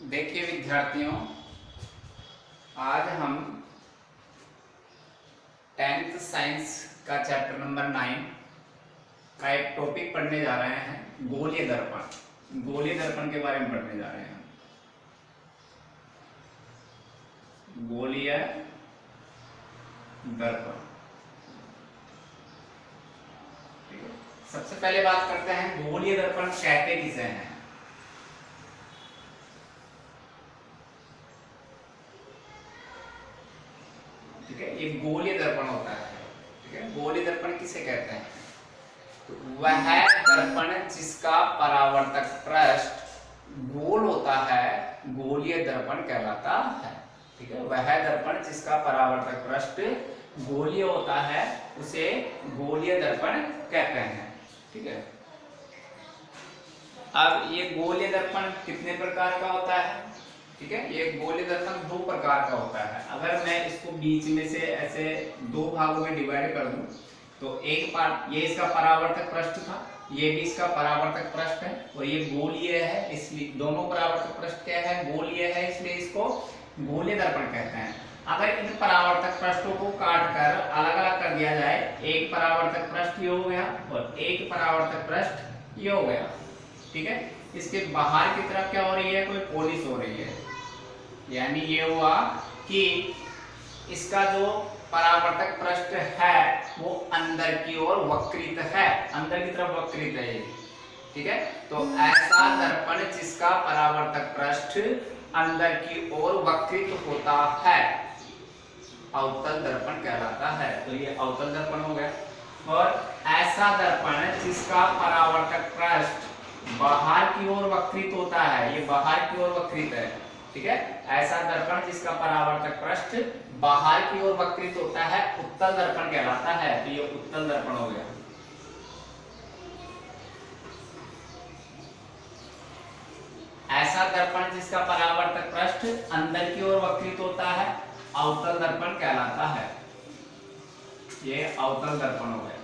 देखिए विद्यार्थियों, आज हम 10th साइंस का चैप्टर नंबर 9 का एक टॉपिक पढ़ने जा रहे हैं, गोलीय दर्पण। गोलीय दर्पण के बारे में पढ़ने जा रहे हैं। गोलीय दर्पण, ठीक है। सबसे पहले बात करते हैं गोलीय दर्पण कहते किसे हैं। ठीक है, ये गोलीय दर्पण होता है। ठीक है, गोलीय दर्पण किसे कहते हैं? तो वह दर्पण जिसका परावर्तक पृष्ठ गोल होता है, गोलीय दर्पण कहलाता है। ठीक है, वह दर्पण जिसका परावर्तक पृष्ठ गोलीय होता है उसे गोलीय दर्पण कहते हैं। ठीक है, अब ये गोलीय दर्पण कितने प्रकार का होता है? ठीक है, ये गोलीय दर्पण दो प्रकार का होता है। अगर मैं इसको बीच में से ऐसे दो भागों में डिवाइड कर दूं तो एक पार्ट ये इसका परावर्तक पृष्ठ था, ये भी इसका परावर्तक पृष्ठ है और ये गोलीय है, इसलिए दोनों परावर्तक पृष्ठ क्या है? गोलीय है, इसलिए इसको गोलीय दर्पण कहते हैं। अगर इन परावर्तक पृष्ठों को काट कर अलग अलग कर दिया जाए, एक परावर्तक पृष्ठ ये हो गया और एक परावर्तक पृष्ठ ये हो गया। ठीक है, इसके बाहर की तरफ क्या हो रही है? कोई पॉलिश हो रही है, यानी ये हुआ कि इसका जो परावर्तक पृष्ठ है वो अंदर की ओर वक्रित है, अंदर की तरफ वक्रित है ये। ठीक है, तो ऐसा दर्पण जिसका परावर्तक पृष्ठ अंदर की ओर वक्रित होता है अवतल दर्पण कहलाता है। तो ये अवतल दर्पण हो गया। और ऐसा दर्पण जिसका परावर्तक पृष्ठ बाहर की ओर वक्रित होता है, ये बाहर की ओर वक्रित है। ठीक है, ऐसा दर्पण जिसका परावर्तक पृष्ठ बाहर की ओर वक्रित होता है उत्तल दर्पण कहलाता है। तो ये उत्तल दर्पण हो गया। ऐसा दर्पण जिसका परावर्तक पृष्ठ अंदर की ओर वक्रित होता है अवतल दर्पण कहलाता है। ये अवतल दर्पण हो गया।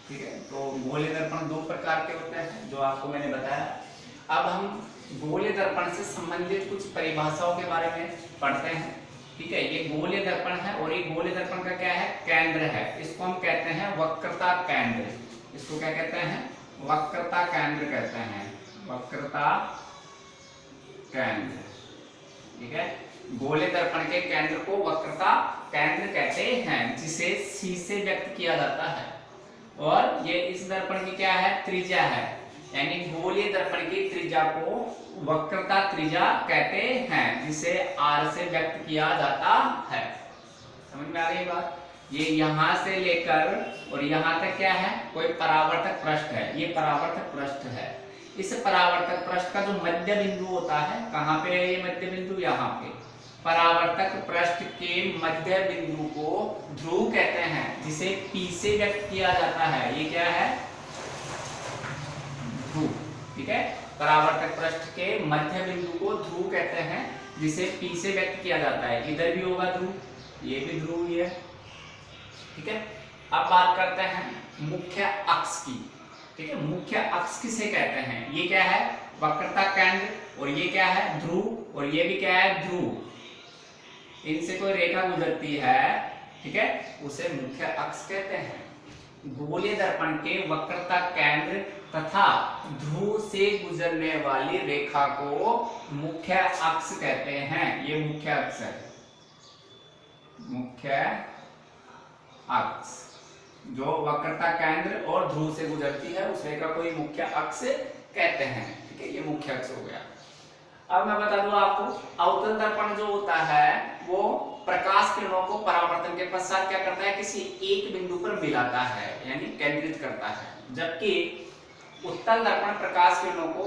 ठीक है, तो गोलीय दर्पण दो प्रकार के होते हैं जो आपको मैंने बताया। अब हम गोलीय दर्पण से संबंधित कुछ परिभाषाओं के बारे में पढ़ते हैं। ठीक है, ये गोलीय दर्पण है और ये गोलीय दर्पण का क्या है? केंद्र है। इसको हम कहते हैं वक्रता केंद्र। इसको क्या कहते हैं? वक्रता केंद्र कहते हैं, वक्रता केंद्र। ठीक है, गोलीय दर्पण के केंद्र को वक्रता केंद्र कहते हैं, जिसे C से व्यक्त किया जाता है। और ये इस दर्पण की क्या है? त्रिज्या है, यानी गोलीय दर्पण की त्रिज्या को वक्रता त्रिज्या कहते हैं, जिसे R से व्यक्त किया जाता है। समझ में आ रही बात? ये यहां से लेकर और यहां तक क्या है? कोई परावर्तक पृष्ठ है, ये परावर्तक पृष्ठ है। इस परावर्तक पृष्ठ का जो मध्य बिंदु होता है, कहां पे है ये मध्य बिंदु? यहाँ पे। परावर्तक पृष्ठ के मध्य बिंदु को ध्रुव कहते हैं, जिसे P से व्यक्त किया जाता है। ये क्या है? ध्रुव। ठीक है, परावर्तक पृष्ठ के मध्य बिंदु को ध्रुव कहते हैं, जिसे P से व्यक्त किया जाता है। इधर भी होगा ध्रुव, ये भी ध्रुव ही है। ठीक है, अब बात करते हैं मुख्य अक्ष की। ठीक है, मुख्य अक्ष किसे कहते हैं? ये क्या है? वक्रता केंद्र, और ये क्या है? ध्रुव, और ये भी क्या है? ध्रुव। इनसे कोई रेखा गुजरती है, ठीक है, उसे मुख्य अक्ष कहते हैं। गोलीय दर्पण के वक्रता केंद्र तथा ध्रुव से गुजरने वाली रेखा को मुख्य अक्ष कहते हैं। ये मुख्य अक्ष है, मुख्य अक्ष जो वक्रता केंद्र और ध्रुव से गुजरती है, उस रेखा को मुख्य अक्ष कहते हैं। ठीक है, ये मुख्य अक्ष हो गया। अब मैं बता दूं आपको, अवतल दर्पण जो होता है वो प्रकाश किरणों को परावर्तन के पश्चात क्या करता है? किसी एक बिंदु पर मिलाता है, यानी केंद्रित करता है। जबकि उत्तल दर्पण प्रकाश किरणों को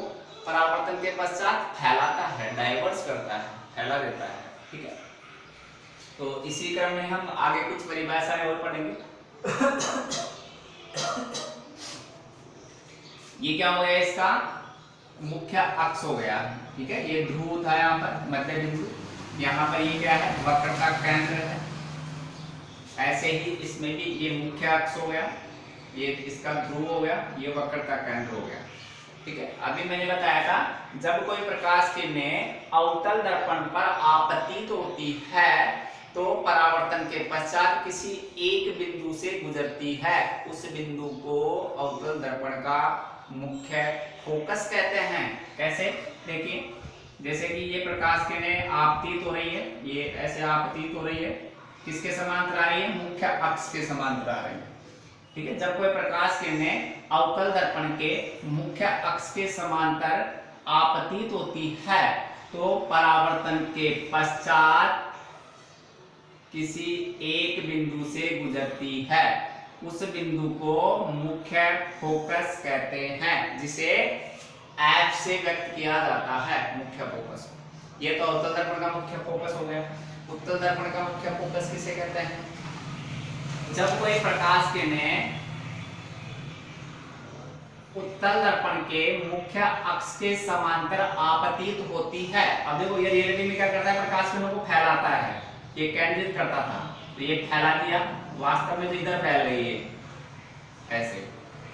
परावर्तन के पश्चात फैलाता है, डाइवर्स करता है, फैला देता है। ठीक है, तो इसी क्रम में हम आगे कुछ परिभाषाएं और पढ़ेंगे। ये क्या हो गया? इसका मुख्य अक्ष हो गया। ठीक है, ये ध्रुव था यहाँ पर मध्य बिंदु, यहाँ पर ये क्या है? वक्रता केंद्र है। ऐसे ही इसमें भी ये मुख्य अक्ष हो गया, ये इसका ध्रुव हो गया, ये वक्रता केंद्र हो गया। ठीक है, अभी मैंने बताया था जब कोई प्रकाश किरणें अवतल दर्पण पर आपतित होती है तो परावर्तन के पश्चात किसी एक बिंदु से गुजरती है, उस बिंदु को अवतल दर्पण का मुख्य फोकस कहते हैं। कैसे? देखिए, जैसे कि ये प्रकाश किरणें आपतित हो रही है, ये ऐसे आपतित हो रही है, किसके समांतर आ रही है? मुख्य अक्ष के समांतर आ रही है। ठीक है, जब कोई प्रकाश किरणें अवतल दर्पण के मुख्य अक्ष के समांतर आपतित होती है तो परावर्तन के पश्चात किसी एक बिंदु से गुजरती है, उस बिंदु को मुख्य फोकस कहते हैं, जिसे F से व्यक्त किया जाता है, मुख्य फोकस। ये तो अवतल दर्पण का मुख्य फोकस हो गया। उत्तल दर्पण का मुख्य फोकस किसे कहते हैं? जब कोई प्रकाश किरणें उत्तल दर्पण के मुख्य अक्ष के समांतर आपतित होती है, अब देखो ये रियलिटी में क्या करता है? प्रकाश किरणों को फैलाता है, ये केंद्रित करता था तो ये फैला दिया, वास्तव में तो इधर फैल रही है ऐसे।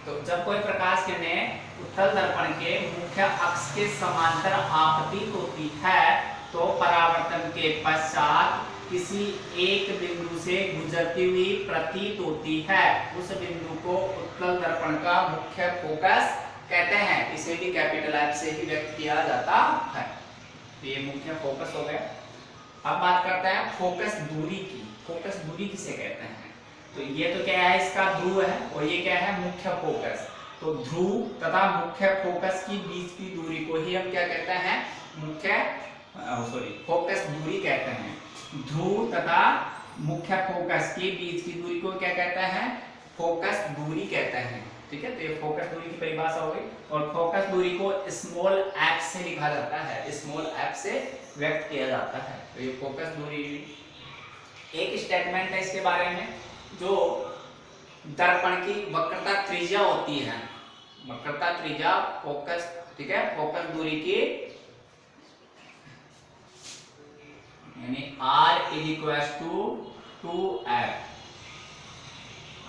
तो जब कोई प्रकाश किरणें उत्तल दर्पण के मुख्य अक्ष के समांतर आपतित होती है तो परावर्तन के पश्चात किसी एक बिंदु से गुजरती हुई प्रतीत होती है, उस बिंदु को उत्तल दर्पण का मुख्य फोकस कहते हैं। इसे भी कैपिटल F से ही व्यक्त किया जाता है। तो ये मुख्य फोकस हो गया। अब बात करते हैं फोकस दूरी की। फोकस दूरी किसे कहते हैं? तो ये तो क्या है? इसका ध्रुव है और ये क्या है? मुख्य फोकस। तो ध्रुव तथा मुख्य फोकस की बीच की दूरी को ही हम क्या कहते हैं? फोकस दूरी कहते हैं। ध्रुव तथा मुख्य फोकस के बीच की दूरी को क्या कहते हैं? फोकस दूरी कहते हैं। ठीक है, तो ये फोकस दूरी की परिभाषा हो गई। और फोकस दूरी को स्मॉल f से लिखा जाता है, स्मॉल f से व्यक्त किया जाता है। तो ये फोकस दूरी। एक स्टेटमेंट है इसके बारे में, जो दर्पण की वक्रता त्रिज्या होती है, वक्रता त्रिज्या फोकस, ठीक है, फोकस दूरी की यानी r is 2f।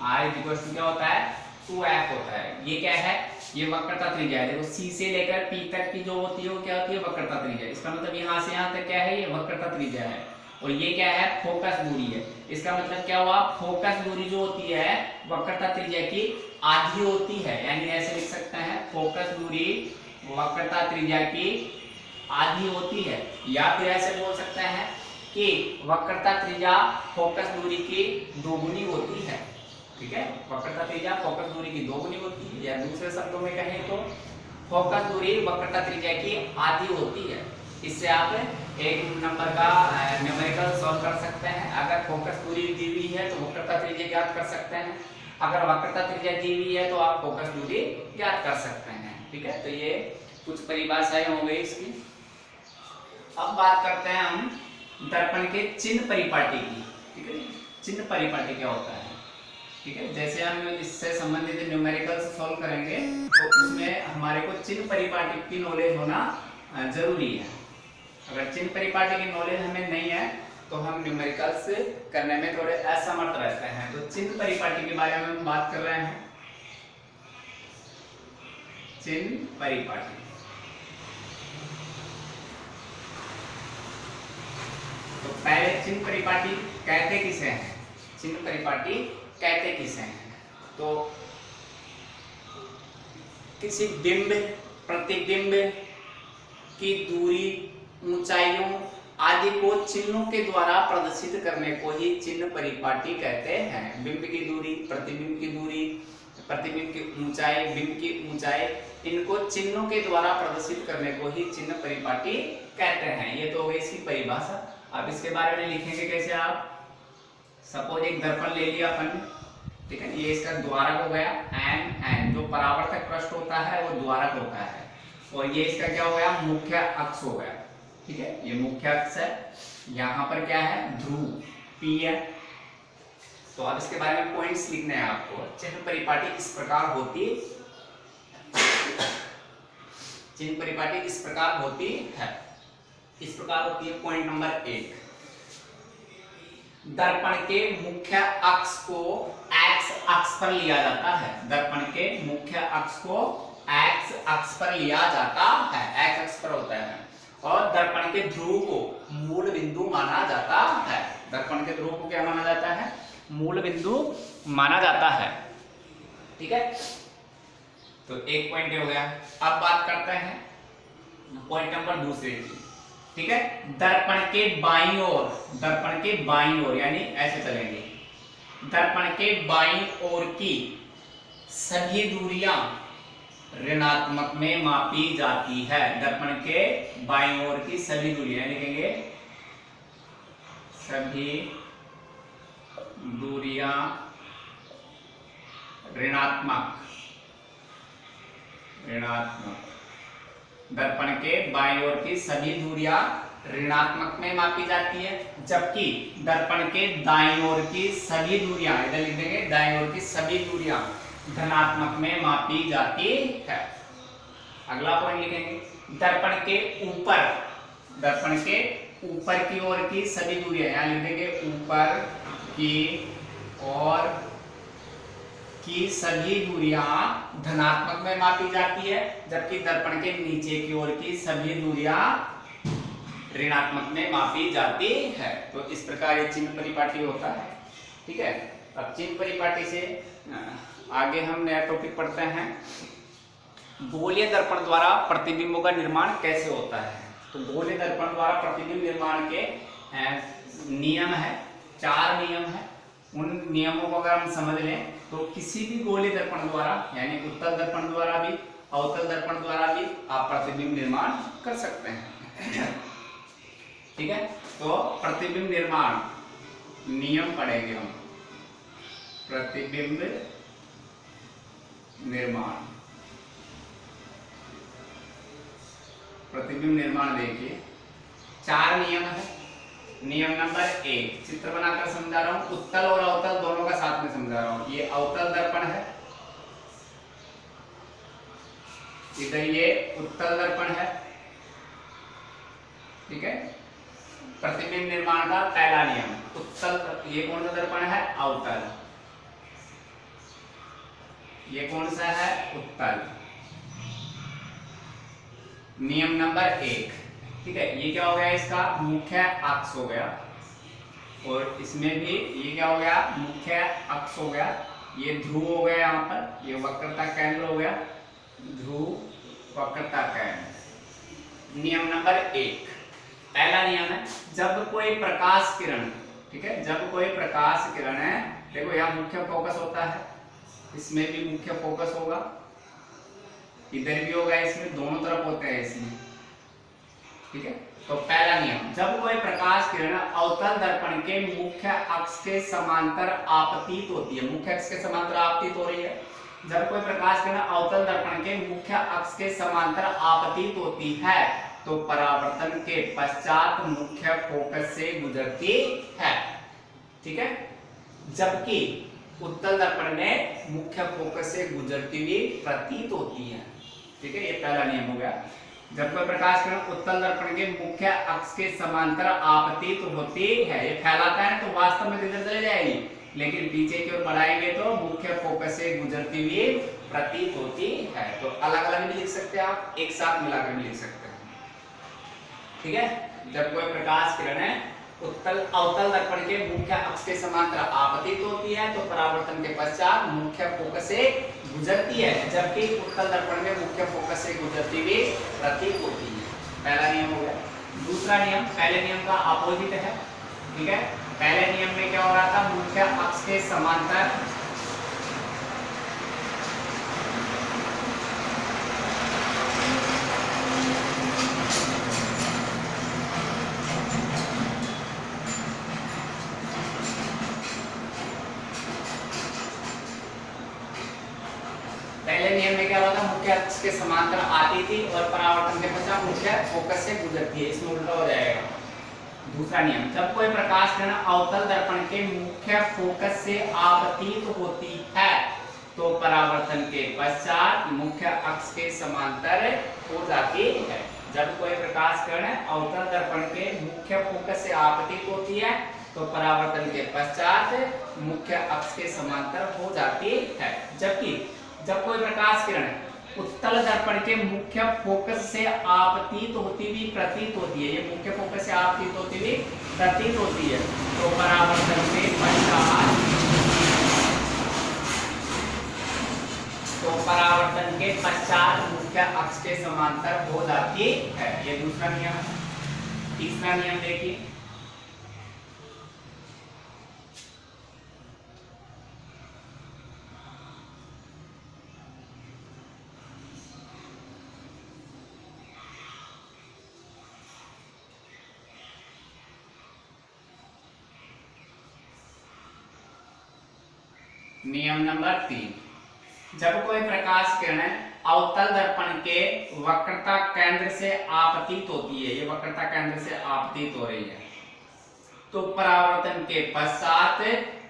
r is क्या होता है? 2f होता है। ये क्या है? ये वक्रता त्रिज्या है। देखो c से लेकर p तक की जो होती है वो क्या होती है? वक्रता त्रिज्या। इसका मतलब यहाँ से यहाँ तक क्या है? ये वक्रता त्रिज्या है। और ये क्या है? फोकस दूरी है। इसका मतलब क्या हुआ? फोकस दूरी जो होती है वक्रता त्रिज्या की आधी होती है, यानी ऐसे लिख सकते हैं फोकस दूरी वक्रता त्रिज्या की आधी होती है। या फिर ऐसे बोल सकते हैं कि वक्रता त्रिज्या फोकस दूरी की दोगुनी होती है। ठीक है, वक्रता त्रिज्या फोकस दूरी की दोगुनी होती है, या दूसरे शब्दों में कहें तो फोकस दूरी वक्रता त्रिज्या की आधी होती है। इससे आप एक नंबर का न्यूमेरिकल सॉल्व कर सकते हैं। अगर फोकस दूरी दी हुई है तो वक्रता त्रिज्या ज्ञात कर सकते हैं, अगर वक्रता त्रिज्या दी हुई है तो आप फोकस दूरी ज्ञात कर सकते हैं। ठीक है, तो ये कुछ परिभाषाएं हो गई इसकी। अब बात करते हैं हम दर्पण के चिन्ह परिपाटी की। ठीक है, चिन्ह परिपाटी क्या होता है? ठीक है, जैसे हम इससे संबंधित न्यूमेरिकल सॉल्व करेंगे तो उसमें हमारे को चिन्ह परिपाटी की नॉलेज होना जरूरी है। अगर चिन्ह परिपाटी की नॉलेज हमें नहीं है तो हम न्यूमेरिकल्स करने में थोड़े असमर्थ रहते हैं। तो चिन्ह परिपाटी के बारे में हम बात कर रहे हैं। चिन्ह परिपाटी, तो पहले चिन्ह परिपाटी कहते किसे हैं? चिन्ह परिपाटी कहते किसे हैं? तो किसी बिंब, प्रतिबिंब की दूरी, ऊंचाइयों आदि को चिन्हों के द्वारा प्रदर्शित करने को ही चिन्ह परिपाटी कहते हैं। बिंब की दूरी, प्रतिबिंब की दूरी, प्रतिबिंब की ऊंचाई, बिंब की ऊंचाई, इनको चिन्हों के द्वारा प्रदर्शित करने को ही चिन्ह परिपाटी कहते हैं। ये तो हो गई इसकी परिभाषा। अब इसके बारे में लिखेंगे कैसे आप? सपोज एक दर्पण ले लिया अपन, ठीक है, ये इसका द्वारक हो गया n, जो परावर्तक पृष्ठ होता है वो द्वारक होता है, और ये इसका क्या हो गया? मुख्य अक्ष हो गया। ठीक है, ये मुख्य अक्ष है। यहाँ पर क्या है? ध्रुव P है। तो अब इसके बारे में पॉइंट्स लिखने हैं आपको। चिन्ह परिपाटी इस प्रकार होती, चिन्ह परिपाटी इस प्रकार होती है, इस प्रकार होती है। पॉइंट नंबर 1, दर्पण के मुख्य अक्ष को x अक्ष पर लिया जाता है। दर्पण के मुख्य अक्ष को एक्स अक्ष पर लिया जाता है, एक्स अक्ष पर होता है। और दर्पण के ध्रुव को मूल बिंदु माना जाता है। दर्पण के ध्रुव को क्या माना जाता है? मूल बिंदु माना जाता है। ठीक है, तो एक पॉइंट हो गया। अब बात करते हैं पॉइंट नंबर दूसरे की। ठीक है, दर्पण के बाईं ओर, दर्पण के बाईं ओर यानी ऐसे चलेंगे, दर्पण के बाईं ओर की सभी दूरियां ऋणात्मक में मापी जाती है। दर्पण के बाईं ओर की सभी दूरियां लिखेंगे, सभी दूरियां ऋणात्मक, ऋणात्मक, दर्पण के बाईं ओर की सभी दूरियां ऋणात्मक में मापी जाती है, जबकि दर्पण के दाईं ओर की सभी दूरियां, इधर लिख देंगे, दाईं ओर की सभी दूरियां धनात्मक में मापी जाती है। अगला पॉइंट लिखेंगे, दर्पण के ऊपर, दर्पण के ऊपर की ओर की सभी दूरियां, यहां लिख देंगे ऊपर की ओर की सभी दूरियां धनात्मक में मापी जाती है, जबकि दर्पण के नीचे की ओर की सभी दूरियां ऋणात्मक में मापी जाती है। तो इस प्रकार ये चिन्ह परिपाटी होता है। ठीक है, अब चिन्ह परिपाटी से आगे हम नया टॉपिक पढ़ते हैं, गोलीय दर्पण द्वारा प्रतिबिंबों का निर्माण कैसे होता है। तो गोलीय दर्पण द्वारा प्रतिबिंब निर्माण के नियम है, 4 नियम है। उन नियमों को अगर हम समझ लें तो किसी भी गोलीय दर्पण द्वारा यानी उत्तल दर्पण द्वारा भी, अवतल दर्पण द्वारा भी आप प्रतिबिंब निर्माण कर सकते हैं। ठीक है, तो प्रतिबिंब निर्माण नियम पढ़ेंगे हम। प्रतिबिंब निर्माण, प्रतिबिंब निर्माण देखिए 4 नियम है। नियम नंबर 1 चित्र बनाकर समझा रहा हूं, उत्तल और अवतल दोनों का साथ में समझा रहा हूं। ये अवतल दर्पण है, इधर ये उत्तल दर्पण है। ठीक है, प्रतिबिंब निर्माण का पहला नियम, उत्तल, ये कौन सा दर्पण है? अवतल। ये कौन सा है? उत्तल। नियम नंबर 1, ठीक है, ये क्या हो गया? इसका मुख्य अक्ष हो गया, और इसमें भी ये क्या हो गया? मुख्य अक्ष हो गया। ये ध्रुव हो गया, यहाँ पर ये वक्रता केंद्र हो गया, ध्रुव वक्रता केंद्र। नियम नंबर 1 पहला नियम है, जब कोई प्रकाश किरण, ठीक है, जब कोई प्रकाश किरण है, देखो यहाँ मुख्य फोकस होता है, इसमें भी मुख्य फोकस होगा, इधर भी होगा, इसमें दोनों तरफ होते हैं इसमें। ठीक है, तो पहला नियम, जब कोई प्रकाश किरण अवतल दर्पण के मुख्य अक्ष के समांतर आपतित होती है, मुख्य अक्ष के समांतर आपतित हो रही है, जब कोई प्रकाश किरण अवतल दर्पण के मुख्य अक्ष के समांतर आपतित होती है तो परावर्तन के पश्चात मुख्य फोकस से गुजरती है। ठीक है, जबकि उत्तल दर्पण में मुख्य फोकस से गुजरती हुई प्रतीत होती है। ठीक है, ये पहला नियम हो गया। जब कोई प्रकाश किरण उत्तल दर्पण के मुख्य अक्ष के समांतर आपतित होती है, ये फैलाता है तो वास्तव में इधर चले जाएगी, लेकिन पीछे की ओर बढ़ाएंगे तो मुख्य फोकस से गुजरती हुई प्रतीत होती है। तो अलग अलग भी लिख सकते हैं आप, एक साथ मिलाकर भी लिख सकते हैं। ठीक है, जब कोई प्रकाश किरण है उत्तल अवतल दर्पण के मुख्य अक्ष के समांतर आपतित होती है तो परावर्तन के पश्चात मुख्य फोकस से गुजरती है, जबकि उत्तल दर्पण में मुख्य फोकस से गुजरती हुई प्रतीत होती है। पहला नियम हो गया। दूसरा नियम पहले नियम का अपोजिट है। ठीक है, पहले नियम में क्या हो रहा था? मुख्य अक्ष के समांतर पहले नियम में क्या होता है? मुख्य अक्ष के समांतर आती थी और परावर्तन के पश्चात मुख्य फोकस से गुजरती है, इसमें उल्टा हो जाएगा। दूसरा नियम, जब कोई प्रकाश किरण अवतल दर्पण के मुख्य फोकस से आपतित होती है तो परावर्तन के पश्चात मुख्य अक्ष के समांतर हो जाती है। जब कोई प्रकाश किरण अवतल दर्पण के मुख्य फोकस से आपतित होती है तो परावर्तन के पश्चात मुख्य अक्ष के समांतर हो जाती है, जबकि जब कोई प्रकाश किरण उत्तल दर्पण के मुख्य फोकस से आपतित होती हुई प्रतीत होती है। ये मुख्य फोकस से आपतित होती हुई प्रतीत होती है। तो परावर्तन के पश्चात मुख्य अक्ष के समांतर हो जाती है। ये दूसरा नियम है। तीसरा नियम देखिए, नियम नंबर 3, जब कोई प्रकाश किरण अवतल दर्पण के वक्रता केंद्र से आपतित होती है, ये वक्रता केंद्र से आपतित हो रही है, तो परावर्तन के पश्चात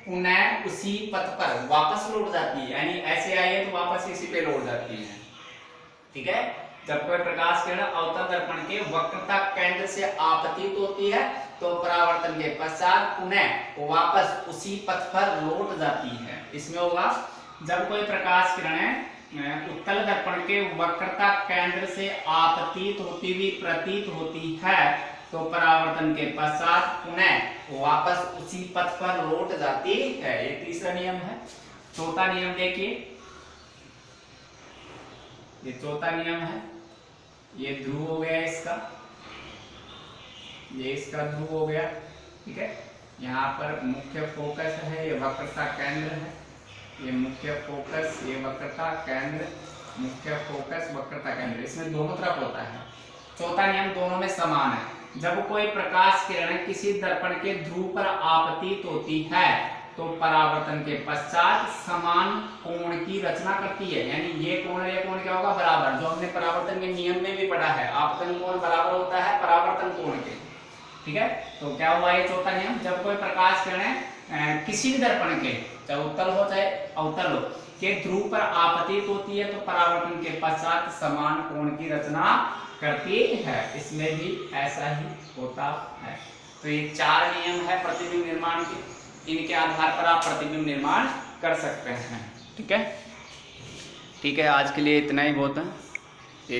पुनः उसी पथ पर वापस लौट जाती है। यानी ऐसे आई है तो वापस इसी पे लौट जाती है। ठीक है, जब कोई प्रकाश किरण अवतल दर्पण के वक्रता केंद्र से आपतित होती है तो परावर्तन के पश्चात पुनः वापस उसी पथ पर लौट जाती है। इसमें होगा, जब कोई प्रकाश किरण उत्तल दर्पण के वक्रता केंद्र से आपतित होती हुई प्रतीत होती है तो परावर्तन के पश्चात पुनः वापस उसी पथ पर लौट जाती है। ये तीसरा नियम है। चौथा नियम देखिए, ये चौथा नियम है। ये ध्रुव हो गया इसका, ये इसका ध्रुव हो गया। ठीक है, यहाँ पर मुख्य फोकस है, ये वक्रता केंद्र है, ये मुख्य फोकस, ये वक्रता केंद्र, मुख्य फोकस वक्रता केंद्र, इसमें दोनों तरफ होता है। चौथा नियम दोनों में समान है। जब कोई प्रकाश किरण किसी दर्पण के ध्रुव पर आपतित होती है तो परावर्तन के पश्चात समान कोण की रचना करती है। यानी ये कोण क्या होगा, बराबर, जो हमने परावर्तन के नियम में भी पढ़ा है, आपतन कोण बराबर होता है परावर्तन कोण के। ठीक है, तो क्या हुआ ये चौथा नियम, जब कोई प्रकाश किरण किसी भी दर्पण के, चाहे उत्तल हो चाहे अवतल हो, के ध्रुव पर आपतित होती है तो परावर्तन के पश्चात समान कोण की रचना करती है। इसमें भी ऐसा ही होता है। तो ये 4 नियम है प्रतिबिंब निर्माण के, इनके आधार पर आप प्रतिबिंब निर्माण कर सकते हैं। ठीक है, आज के लिए इतना ही बहुत है।